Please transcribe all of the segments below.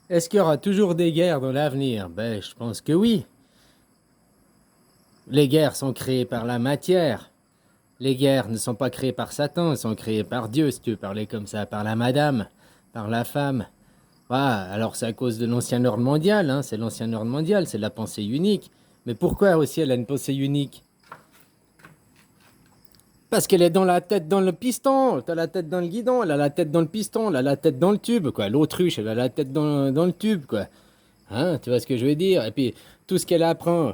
Est-ce qu'il y aura toujours des guerres dans l'avenir? Ben, je pense que oui. Les guerres sont créées par la matière. Les guerres ne sont pas créées par Satan, elles sont créées par Dieu, si tu veux parler comme ça, par la madame, par la femme. Ah, alors c'est à cause de l'ancien ordre mondial, hein, c'est l'ancien ordre mondial, c'est la pensée unique. Mais pourquoi aussi elle a une pensée unique? Parce qu'elle est dans la tête dans le piston, t'as la tête dans le guidon, elle a la tête dans le piston, elle a la tête dans le tube, quoi. L'autruche, elle a la tête dans le tube, quoi. Hein, tu vois ce que je veux dire? Et puis, tout ce qu'elle apprend,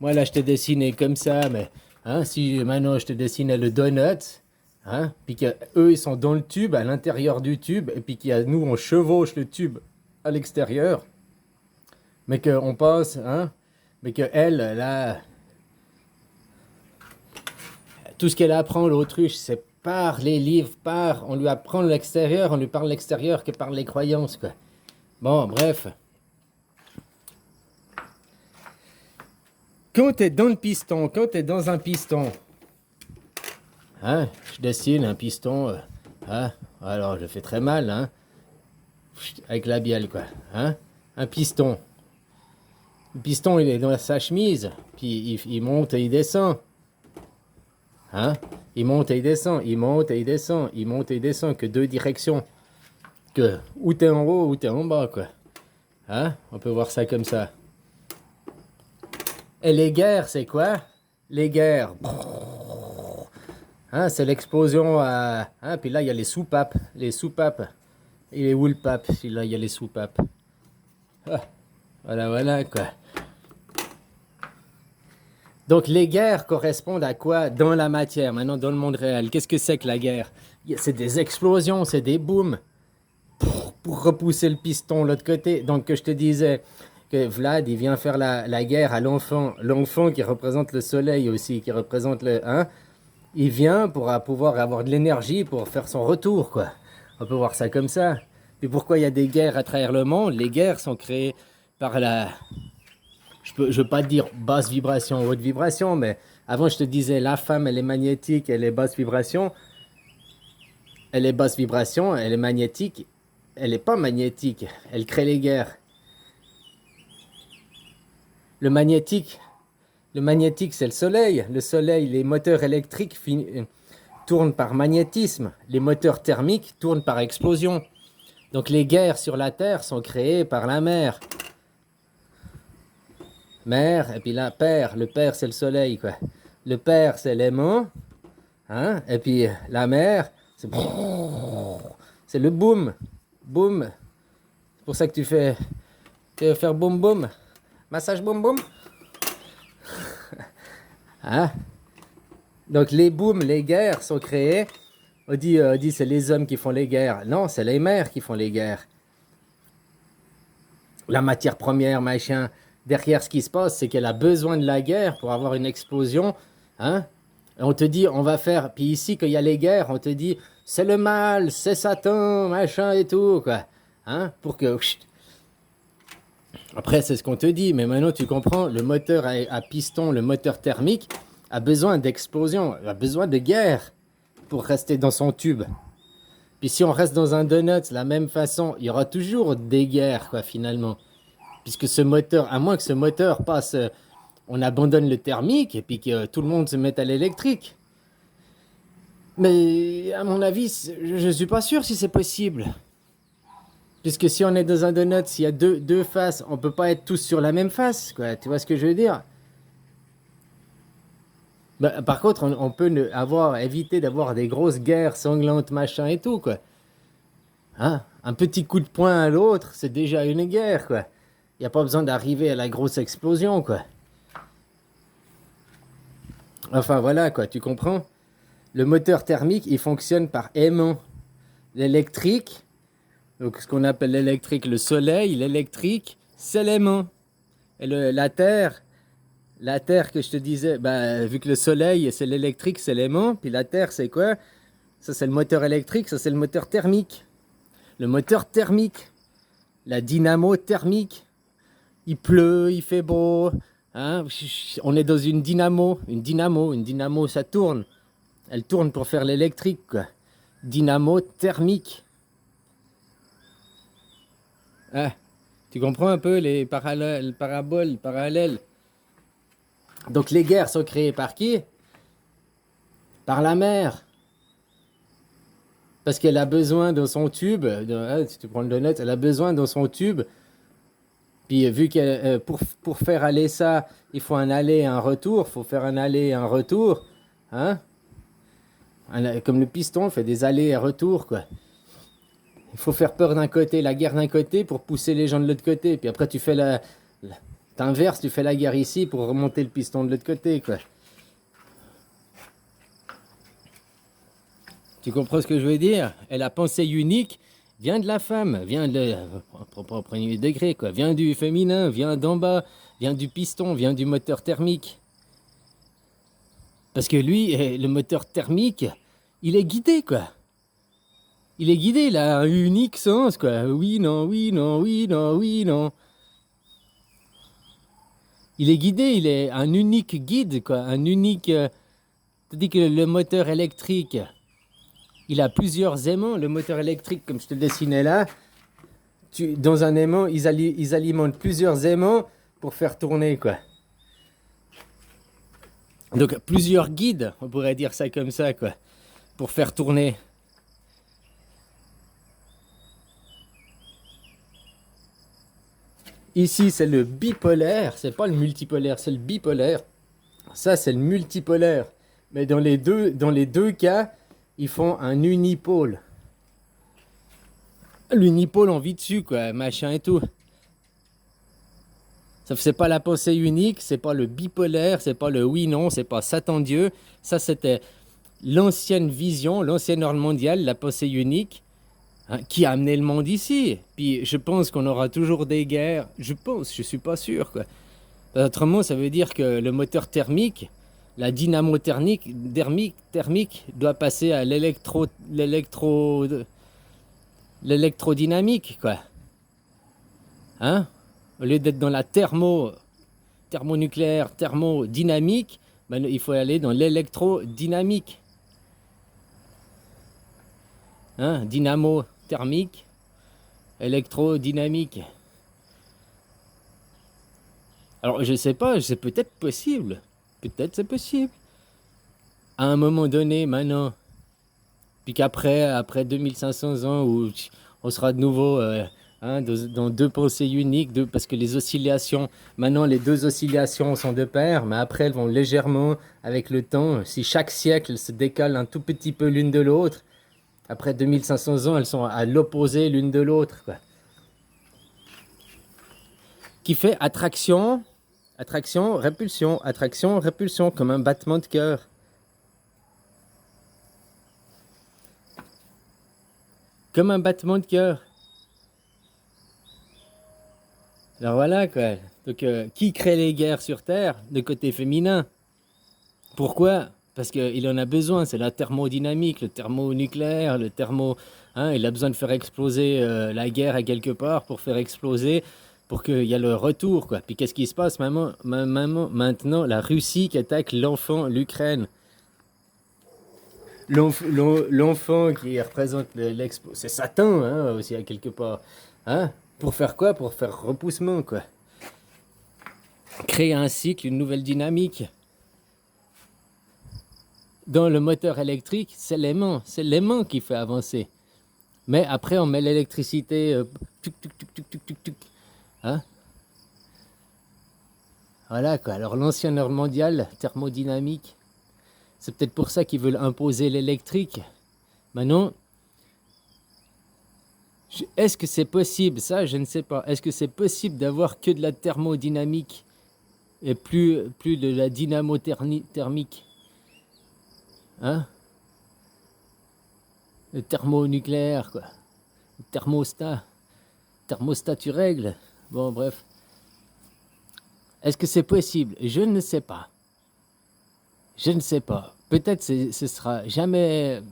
moi là je t'ai dessiné comme ça, mais hein, si maintenant je te dessinais le donut, hein, puis qu'eux ils sont dans le tube, à l'intérieur du tube, et puis qu'il y a nous on chevauche le tube à l'extérieur, mais qu'on pense, hein, mais que elle, là, tout ce qu'elle apprend, l'autruche, c'est par les livres, par, on lui apprend l'extérieur, on lui parle l'extérieur que par les croyances, quoi. Bon, bref. Quand t'es dans le piston, quand t'es dans un piston, hein, je dessine un piston, hein, alors je fais très mal, hein, avec la bielle, quoi, hein, un piston. Le piston, il est dans sa chemise, puis il monte et il descend, hein, il monte et il descend, il monte et il descend, il monte et il descend, que deux directions, que ou t'es en haut ou t'es en bas, quoi, hein, on peut voir ça comme ça. Et les guerres, c'est quoi? Les guerres, hein, c'est l'explosion à, hein, puis là il y a les soupapes. Il est où le pape? Là, il y a les soupapes. Ah, voilà, voilà, quoi. Donc, les guerres correspondent à quoi dans la matière, maintenant dans le monde réel? Qu'est-ce que c'est que la guerre? C'est des explosions, c'est des booms pour repousser le piston de l'autre côté. Donc, que je te disais que Vlad, il vient faire la guerre à l'enfant. L'enfant qui représente le soleil aussi, qui représente le... Hein, il vient pour pouvoir avoir de l'énergie pour faire son retour, quoi. On peut voir ça comme ça. Et pourquoi il y a des guerres à travers le monde? Les guerres sont créées par la... Je veux pas dire basse vibration ou haute vibration, mais avant je te disais la femme elle est magnétique, elle est basse vibration, elle est basse vibration, elle est magnétique, elle est pas magnétique, elle crée les guerres. Le magnétique, le magnétique c'est le soleil. Le soleil, les moteurs électriques tournent par magnétisme, les moteurs thermiques tournent par explosion. Donc les guerres sur la Terre sont créées par la mer. Mer, et puis là, père, le père c'est le soleil, quoi. Le père c'est l'aimant, hein, et puis la mer, c'est le boom, boom. C'est pour ça que tu veux faire boum boum, massage boum boum, hein. Donc les booms, les guerres sont créées. On dit c'est les hommes qui font les guerres. Non, c'est les mers qui font les guerres. La matière première, machin. Derrière, ce qui se passe, c'est qu'elle a besoin de la guerre pour avoir une explosion. Hein? Et on te dit, on va faire. Puis ici, quand il y a les guerres, on te dit, c'est le mal, c'est Satan, machin et tout, quoi. Hein? Pour que. Après, c'est ce qu'on te dit, mais maintenant tu comprends, le moteur à piston, le moteur thermique, a besoin d'explosion, a besoin de guerre pour rester dans son tube. Puis si on reste dans un donut, de la même façon, il y aura toujours des guerres, quoi, finalement. Puisque ce moteur, à moins que ce moteur passe, on abandonne le thermique et puis que tout le monde se mette à l'électrique. Mais à mon avis, je ne suis pas sûr si c'est possible. Puisque si on est dans un donut, s'il y a deux faces, on peut pas être tous sur la même face, quoi. Tu vois ce que je veux dire? Bah, par contre, on peut éviter d'avoir des grosses guerres sanglantes, machin et tout, quoi. Hein? Un petit coup de poing à l'autre, c'est déjà une guerre, quoi. Il n'y a pas besoin d'arriver à la grosse explosion, quoi. Enfin voilà, quoi, tu comprends? Le moteur thermique, il fonctionne par aimant. L'électrique, donc ce qu'on appelle l'électrique, le soleil, l'électrique, c'est l'aimant. Et la Terre que je te disais, bah, vu que le soleil, c'est l'électrique, c'est l'aimant, puis la Terre, c'est quoi? Ça, c'est le moteur électrique, ça, c'est le moteur thermique. Le moteur thermique, la dynamo thermique. Il pleut, il fait beau, hein? On est dans une dynamo, ça tourne. Elle tourne pour faire l'électrique, quoi. Dynamo thermique. Ah, tu comprends un peu les paraboles, parallèles. Donc les guerres sont créées par qui? Par la mer. Parce qu'elle a besoin dans son tube, si tu prends le donut, elle a besoin dans son tube. Puis vu qu'elle, pour faire aller ça, il faut un aller et un retour. Il faut faire un aller et un retour. Hein? Comme le piston fait des allers et retours, quoi. Il faut faire peur d'un côté, la guerre d'un côté pour pousser les gens de l'autre côté. Puis après, t'inverses, tu fais la guerre ici pour remonter le piston de l'autre côté, quoi. Tu comprends ce que je veux dire? Et la pensée unique vient de la femme, vient au premier degré, quoi. Vient du féminin, vient d'en bas, vient du piston, vient du moteur thermique. Parce que lui, le moteur thermique, il est guidé, quoi. Il est guidé, il a un unique sens, quoi. Oui, non, oui, non, oui, non, oui, non. Il est guidé, il est un unique guide, quoi. Un unique. Tandis que le moteur électrique, il a plusieurs aimants. Le moteur électrique, comme je te le dessinais là, dans un aimant, ils alimentent plusieurs aimants pour faire tourner, quoi. Donc plusieurs guides, on pourrait dire ça comme ça, quoi, pour faire tourner. Ici, c'est le bipolaire, c'est pas le multipolaire, c'est le bipolaire. Ça, c'est le multipolaire. Mais dans les deux cas, ils font un unipôle. L'unipôle, on vit dessus, quoi, machin et tout. C'est pas la pensée unique, c'est pas le bipolaire, c'est pas le oui-non, c'est pas Satan-Dieu. Ça, c'était l'ancienne vision, l'ancien ordre mondial, la pensée unique, hein, qui a amené le monde ici. Puis je pense qu'on aura toujours des guerres. Je pense, je suis pas sûr, quoi. Autrement, ça veut dire que le moteur thermique, la dynamo thermique doit passer à l'électrodynamique, quoi. Hein? Au lieu d'être dans la thermonucléaire, thermodynamique, ben, il faut aller dans l'électrodynamique. Hein? Dynamo thermique, électrodynamique. Alors, je sais pas, c'est peut-être possible. Peut-être c'est possible. À un moment donné, maintenant, puis après 2500 ans, où on sera de nouveau hein, dans deux pensées uniques, parce que les oscillations, maintenant les deux oscillations sont de pair, mais après elles vont légèrement avec le temps. Si chaque siècle se décale un tout petit peu l'une de l'autre, après 2500 ans, elles sont à l'opposé l'une de l'autre, quoi. Qui fait attraction, attraction, répulsion, comme un battement de cœur. Comme un battement de cœur. Alors voilà, quoi. Donc, qui crée les guerres sur Terre? Le côté féminin. Pourquoi? Parce qu'il en a besoin. C'est la thermodynamique, le thermonucléaire, le thermo. Hein, il a besoin de faire exploser la guerre à quelque part pour faire exploser, pour qu'il y ait le retour, quoi. Puis qu'est-ce qui se passe maintenant? La Russie qui attaque l'Ukraine. L'enfant qui représente l'expo. C'est Satan, hein, aussi, à quelque part. Hein? Pour faire quoi? Pour faire repoussement, quoi. Créer un cycle, une nouvelle dynamique. Dans le moteur électrique, c'est l'aimant qui fait avancer. Mais après, on met l'électricité. Hein? Voilà, quoi. Alors, l'ancien ordre mondial, thermodynamique, c'est peut-être pour ça qu'ils veulent imposer l'électrique. Maintenant, est-ce que c'est possible? Ça, je ne sais pas. Est-ce que c'est possible d'avoir que de la thermodynamique et plus de la dynamo thermique? Hein? Le thermonucléaire, quoi. Le thermostat. Thermostat, tu règles. Bon, bref. Est-ce que c'est possible? Je ne sais pas. Je ne sais pas. Peut-être ce sera jamais.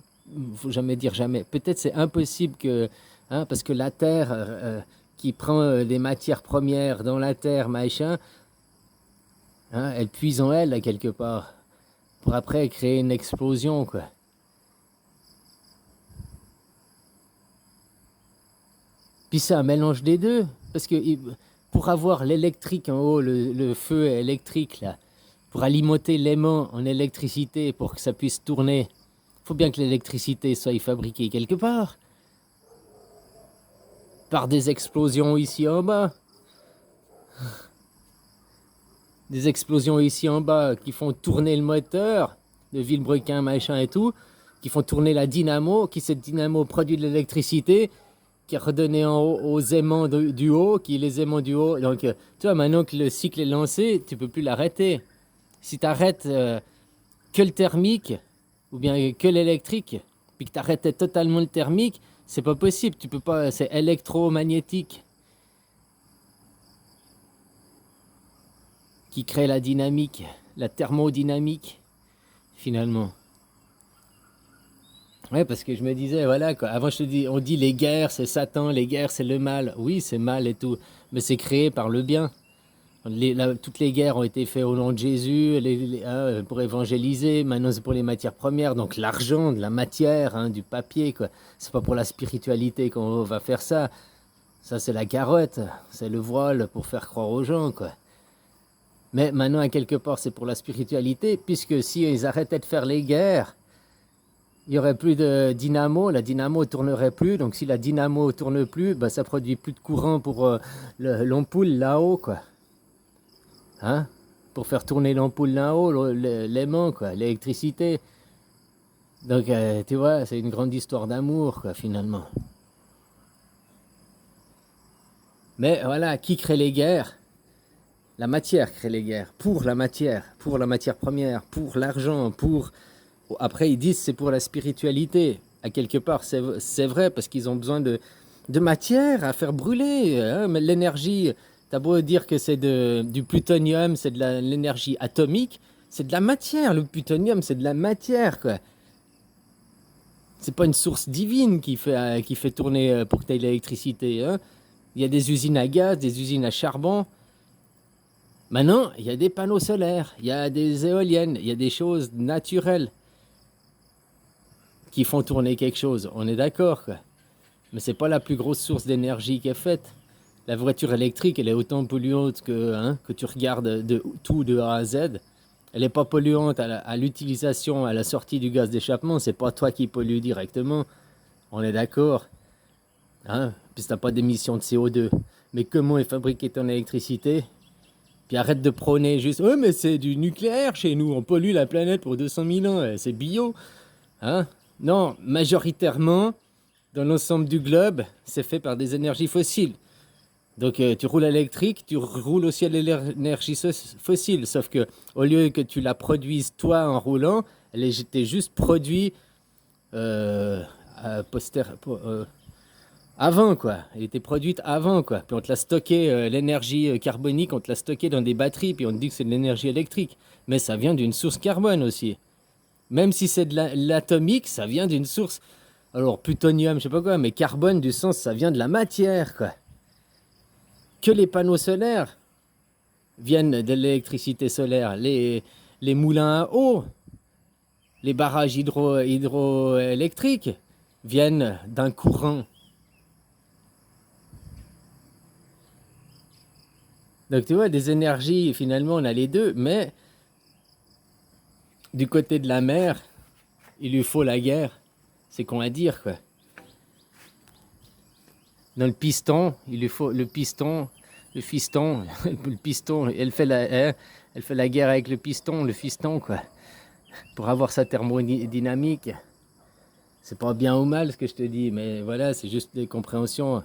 Faut jamais dire jamais. Peut-être c'est impossible que. Hein, parce que la Terre qui prend les matières premières dans la Terre, machin, hein, elle puise en elle, là, quelque part. Pour après créer une explosion, quoi. Puis c'est un mélange des deux. Parce que pour avoir l'électrique en haut, le feu électrique, là, pour alimenter l'aimant en électricité, pour que ça puisse tourner, il faut bien que l'électricité soit fabriquée quelque part. Par des explosions ici en bas. Des explosions ici en bas qui font tourner le moteur de Villebrequin, machin et tout, qui font tourner la dynamo, qui cette dynamo produit de l'électricité, qui est redonnée en haut aux aimants du haut, qui les aimants du haut. Donc, tu vois, maintenant que le cycle est lancé, tu peux plus l'arrêter. Si tu arrêtes que le thermique, ou bien que l'électrique, puis que tu arrêtais totalement le thermique, c'est pas possible. Tu peux pas, c'est électromagnétique qui crée la dynamique, la thermodynamique, finalement. Ouais, parce que je me disais, voilà, quoi. Avant, je te dis, on dit les guerres, c'est Satan, les guerres, c'est le mal. Oui, c'est mal et tout, mais c'est créé par le bien. Toutes les guerres ont été faites au nom de Jésus, pour évangéliser. Maintenant, c'est pour les matières premières, donc l'argent, de la matière, hein, du papier, quoi. C'est pas pour la spiritualité qu'on va faire ça. Ça, c'est la carotte, c'est le voile pour faire croire aux gens, quoi. Mais maintenant, à quelque part, c'est pour la spiritualité, puisque si ils arrêtaient de faire les guerres, il n'y aurait plus de dynamo, la dynamo ne tournerait plus. Donc si la dynamo ne tourne plus, bah, ça produit plus de courant pour l'ampoule là-haut, quoi. Hein? Pour faire tourner l'ampoule là-haut, l'aimant, quoi, l'électricité. Donc tu vois, c'est une grande histoire d'amour, quoi, finalement. Mais voilà, qui crée les guerres? La matière crée les guerres. Pour la matière première, pour l'argent, pour... Après, ils disent c'est pour la spiritualité. À quelque part, c'est vrai, parce qu'ils ont besoin de matière à faire brûler. Hein, mais l'énergie, t'as beau dire que c'est du plutonium, c'est de l'énergie atomique, c'est de la matière. Le plutonium, c'est de la matière, quoi. C'est pas une source divine qui fait tourner pour que tu aies l'électricité. Hein. Il y a des usines à gaz, des usines à charbon. Maintenant, il y a des panneaux solaires, il y a des éoliennes, il y a des choses naturelles qui font tourner quelque chose. On est d'accord, quoi. Mais c'est pas la plus grosse source d'énergie qui est faite. La voiture électrique, elle est autant polluante que tu regardes tout de A à Z. Elle n'est pas polluante à l'utilisation, à la sortie du gaz d'échappement. C'est pas toi qui pollue directement. On est d'accord. Hein? Puis t'as pas d'émission de CO2. Mais comment est fabriquée ton électricité? Puis arrête de prôner juste, ouais, mais c'est du nucléaire chez nous, on pollue la planète pour 200 000 ans, c'est bio. Hein? Non, majoritairement, dans l'ensemble du globe, c'est fait par des énergies fossiles. Donc tu roules à l'électrique, tu roules aussi à l'énergie fossile, sauf que au lieu que tu la produises toi en roulant, elle était juste produite euh, avant, quoi. Elle était produite avant, quoi. Puis on te l'a stocké, l'énergie carbonique, on te l'a stocké dans des batteries, puis on te dit que c'est de l'énergie électrique. Mais ça vient d'une source carbone aussi. Même si c'est de l'atomique, ça vient d'une source. Alors, plutonium, je sais pas quoi, mais carbone, du sens, ça vient de la matière, quoi. Que les panneaux solaires viennent de l'électricité solaire. Les moulins à eau, les barrages hydroélectriques viennent d'un courant. Donc, tu vois, des énergies, finalement, on a les deux, mais du côté de la mer, il lui faut la guerre. C'est con à dire, quoi. Dans le piston, il lui faut le piston, le fiston, le piston, elle fait la guerre avec le fiston, quoi, pour avoir sa thermodynamique. C'est pas bien ou mal ce que je te dis, mais voilà, c'est juste des compréhensions.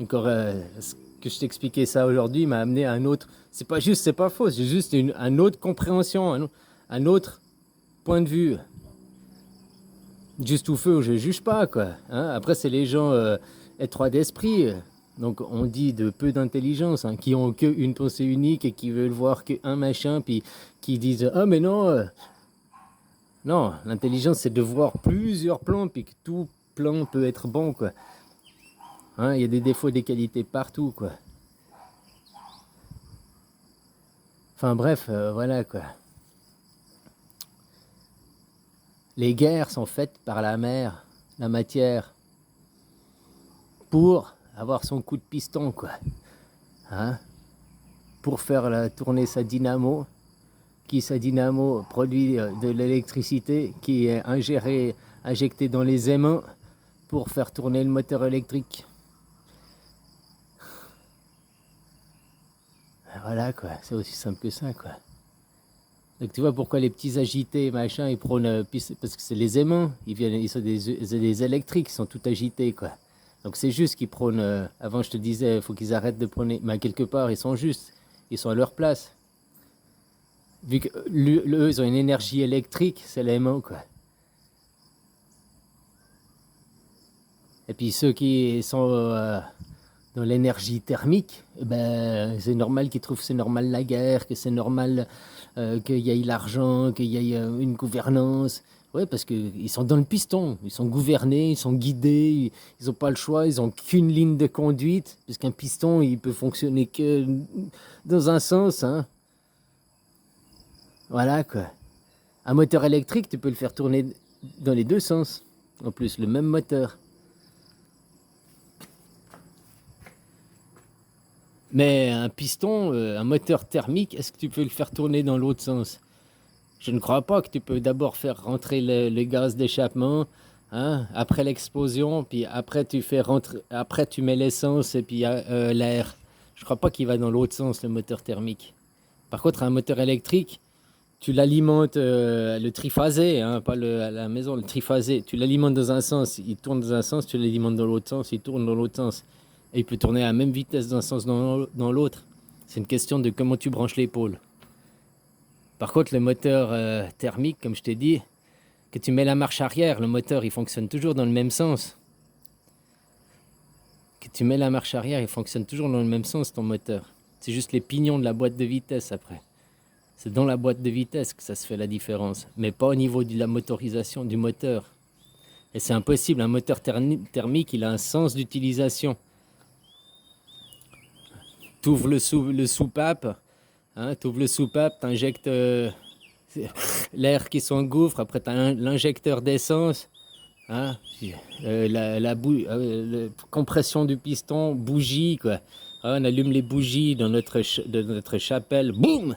Encore, ce que je t'expliquais ça aujourd'hui m'a amené à un autre. C'est pas juste, c'est pas faux, c'est juste une autre compréhension, un autre point de vue. Juste ou feu, je juge pas, quoi. Hein. Après, c'est les gens étroits d'esprit. Donc, on dit de peu d'intelligence, hein, qui ont qu'une pensée unique et qui veulent voir qu'un machin, puis qui disent ah, mais non, non, l'intelligence, c'est de voir plusieurs plans, puis que tout plan peut être bon, quoi. Hein, il y a des défauts et des qualités partout, quoi. Enfin, bref, voilà, quoi. Les guerres sont faites par la mer, la matière, pour avoir son coup de piston, quoi. Hein? Pour faire tourner sa dynamo, sa dynamo produit de l'électricité qui est injectée dans les aimants pour faire tourner le moteur électrique. Voilà, quoi, c'est aussi simple que ça, quoi. Donc tu vois pourquoi les petits agités, machin, ils prônent, parce que c'est les aimants, ils sont des électriques, ils sont tout agités, quoi. Donc c'est juste qu'ils prônent, avant je te disais, il faut qu'ils arrêtent de prôner, mais quelque part ils sont justes, ils sont à leur place. Vu qu'eux, ils ont une énergie électrique, c'est l'aimant, quoi. Et puis ceux qui sont dans l'énergie thermique, eh ben, c'est normal qu'ils trouvent c'est normal la guerre, que c'est normal qu'il y ait l'argent, qu'il y ait une gouvernance. Ouais, parce qu'ils sont dans le piston, ils sont gouvernés, ils sont guidés, ils n'ont pas le choix, ils n'ont qu'une ligne de conduite, puisqu'un piston, il peut fonctionner que dans un sens. Hein. Voilà, quoi. Un moteur électrique, tu peux le faire tourner dans les deux sens. En plus, le même moteur. Mais un piston, un moteur thermique, est-ce que tu peux le faire tourner dans l'autre sens? Je ne crois pas que tu peux d'abord faire rentrer le gaz d'échappement, hein, après l'explosion, puis après tu fais rentrer, après tu mets l'essence et puis l'air. Je ne crois pas qu'il va dans l'autre sens le moteur thermique. Par contre, un moteur électrique, tu l'alimentes le triphasé, hein, pas à la maison, le triphasé. Tu l'alimentes dans un sens, il tourne dans un sens, tu l'alimentes dans l'autre sens, il tourne dans l'autre sens. Et il peut tourner à la même vitesse d'un sens dans l'autre. C'est une question de comment tu branches l'épaule. Par contre, le moteur thermique, comme je t'ai dit, que tu mets la marche arrière, le moteur, il fonctionne toujours dans le même sens. Que tu mets la marche arrière, il fonctionne toujours dans le même sens, ton moteur. C'est juste les pignons de la boîte de vitesse après. C'est dans la boîte de vitesse que ça se fait la différence, mais pas au niveau de la motorisation du moteur. Et c'est impossible, un moteur thermique, il a un sens d'utilisation. Tu ouvres le soupape, hein, tu ouvres le soupape, tu injectes l'air qui s'engouffre, après tu as l'injecteur d'essence, hein, la compression du piston, bougie, quoi. Ah, on allume les bougies dans notre chapelle, boum,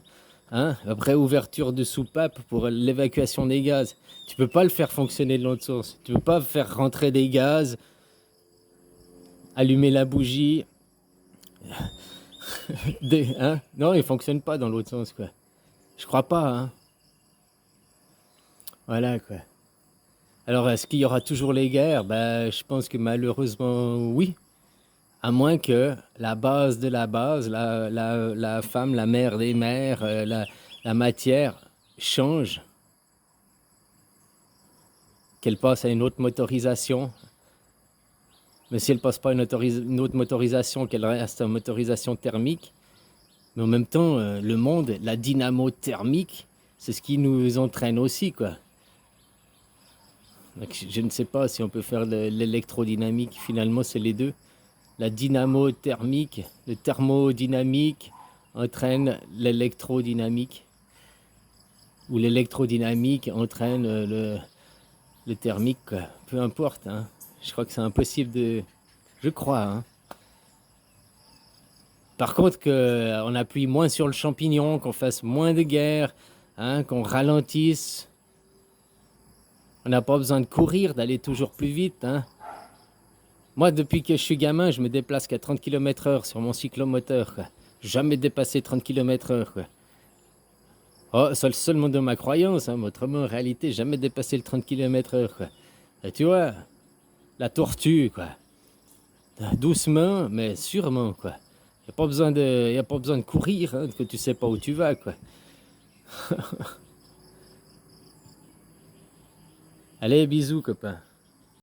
hein, après ouverture de soupape pour l'évacuation des gaz. Tu peux pas le faire fonctionner de l'autre sens. Tu peux pas faire rentrer des gaz, allumer la bougie. Hein? Non, il fonctionne pas dans l'autre sens, quoi. Je crois pas, hein. Voilà, quoi. Alors, est-ce qu'il y aura toujours les guerres? Ben, je pense que malheureusement, oui. À moins que la base de la base, la femme, la mère des mères, la matière change, qu'elle passe à une autre motorisation. Mais si elle passe pas à une autre motorisation, qu'elle reste en motorisation thermique, mais en même temps, le monde, la dynamo thermique, c'est ce qui nous entraîne aussi, quoi. Donc, je ne sais pas si on peut faire l'électrodynamique, finalement c'est les deux. La dynamo thermique, le thermodynamique entraîne l'électrodynamique. Ou l'électrodynamique entraîne le thermique, quoi. Peu importe, hein. Je crois que c'est impossible de... Je crois, hein. Par contre, qu'on appuie moins sur le champignon, qu'on fasse moins de guerre, hein, qu'on ralentisse. On n'a pas besoin de courir, d'aller toujours plus vite, hein. Moi, depuis que je suis gamin, je me déplace qu'à 30 km/h sur mon cyclomoteur, quoi. Jamais dépassé 30 km/h, quoi. Oh, c'est seulement de ma croyance, hein, mais autrement, en réalité, jamais dépassé le 30 km/h, quoi. Et tu vois, la tortue, quoi. Doucement, mais sûrement, quoi. Il n'y a pas besoin de courir, hein, que tu sais pas où tu vas, quoi. Allez, bisous, copain.